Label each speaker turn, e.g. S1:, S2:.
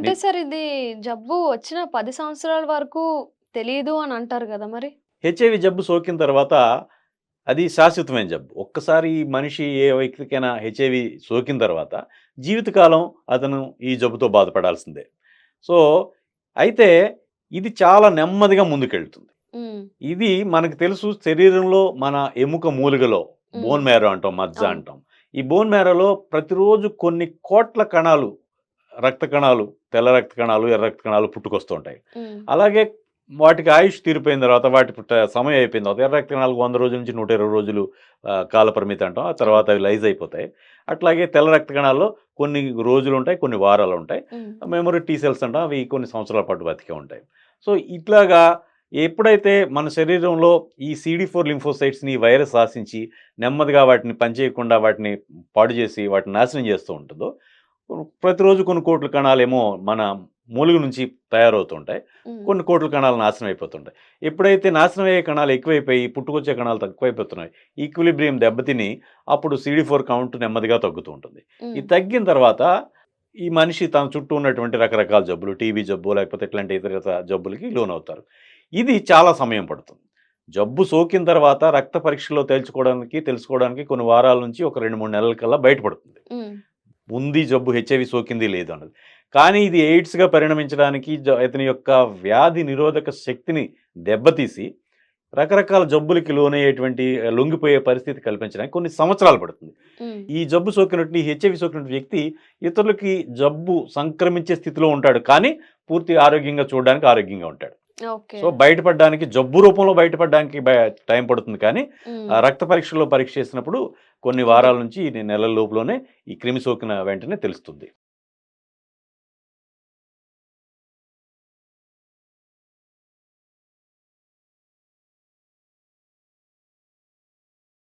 S1: అంటే సార్ ఇది జబ్బు వచ్చిన 10 సంవత్సరాల వరకు తెలీదు అని అంటారు గదా మరి?
S2: హెచ్ఐవి జబ్బు సోకిన తర్వాత అది శాశ్వతమైన జబ్బు. ఒక్కసారి మనిషి ఏ వ్యక్తికైనా హెచ్ఐవి సోకిన తర్వాత జీవితకాలం అతను ఈ జబ్బుతో బాధపడాల్సిందే. సో, అయితే ఇది చాలా నెమ్మదిగా ముందుకెళ్తుంది.
S1: హ్మ్.
S2: ఇది మనకు తెలుసు శరీరంలో మన ఎముక మూలిగలో
S1: హ్మ్.
S2: బోన్ మ్యారో అంటాం, మజ్జ
S1: అవును.
S2: అంటాం. ఈ బోన్ మ్యారోలో ప్రతిరోజు కొన్ని కోట్ల కణాలు, రక్త కణాలు, తెల్ల రక్త కణాలు, ఎర్ర రక్త కణాలు పుట్టుకొస్తూ ఉంటాయి.
S1: హ్మ్.
S2: అలాగే వాటికి ఆయుష్ తీరిపోయిన తర్వాత వాటి సమయం అయిపోయిన తర్వాత ఎర్ర రక్త కణాలకు 100 రోజుల నుంచి 120 రోజులు కాలపరిమితి అంటాం. ఆ
S1: అవును.
S2: తర్వాత అవి లైజ్ అయిపోతాయి. అట్లాగే తెల్ల రక్త కణాల్లో కొన్ని రోజులుంటాయి, కొన్ని వారాలుంటాయి.
S1: హ్మ్.
S2: మెమరీ టీ సెల్స్ అంటాం. అవి కొన్ని సంవత్సరాల పాటు బతికే ఉంటాయి. సో, ఇట్లాగా ఎప్పుడైతే మన శరీరంలో ఈ CD4 లింఫోసైట్స్‌ని వైరస్ ఆశించి నెమ్మదిగా వాటిని పనిచేయకుండా వాటిని పాడు చేసి వాటిని నాశనం చేస్తూ ఉంటుందో, ప్రతిరోజు కొన్ని కోట్ల కణాలేమో మన మూలుగ నుంచి తయారవుతూ ఉంటాయి.
S1: హ్మ్.
S2: కొన్ని కోట్ల కణాలు నాశనం అయిపోతుంటాయి. ఎప్పుడైతే నాశనం అయ్యే కణాలు ఎక్కువైపోయి పుట్టుకొచ్చే కణాలు తక్కువైపోతున్నాయి, ఈక్విలిబ్రియం దెబ్బతిని అప్పుడు CD4 కౌంట్ నెమ్మదిగా తగ్గుతూ ఉంటుంది.
S1: హ్మ్.
S2: ఇది తగ్గిన తర్వాత ఈ మనిషి తన చుట్టూ ఉన్నటువంటి రకరకాల జబ్బులు, టీబీ జబ్బు లేకపోతే ఇట్లాంటి ఇతర జబ్బులకి లోనవుతారు. ఇది చాలా సమయం పడుతుంది. జబ్బు సోకిన తర్వాత రక్త పరీక్షలో తెలుసుకోవడానికి కొన్ని వారాల నుంచి ఒక 2, 3 నెలల కల్లా బయటపడుతుంది.
S1: హ్మ్.
S2: ఉంది జబ్బు హెచ్ఐవి సోకింది లేదు అన్నది. కానీ ఇది ఎయిడ్స్‌గా పరిణమించడానికి ఇతని యొక్క వ్యాధి నిరోధక శక్తిని దెబ్బతీసి రకరకాల జబ్బులకి లోనయ్యేటువంటి లొంగిపోయే పరిస్థితి కల్పించడానికి కొన్ని సంవత్సరాలు పడుతుంది.
S1: హ్మ్.
S2: ఈ జబ్బు సోకినటువంటి హెచ్ఐవి సోకినటువంటి వ్యక్తి ఇతరులకి జబ్బు సంక్రమించే స్థితిలో ఉంటాడు. కానీ పూర్తి ఆరోగ్యంగా చూడడానికి ఆరోగ్యంగా ఉంటాడు.
S1: ఓకే.
S2: సో, బయటపడడానికి జబ్బు రూపంలో బయటపడడానికి టైం పడుతుంది కానీ,
S1: హ్మ్.
S2: రక్త పరీక్షలో పరీక్ష చేసినప్పుడు కొన్ని
S1: ఇది
S2: వారాల నుంచి నెలల లోపులోనే ఈ క్రిమి సోకిన వెంటనే తెలుస్తుంది.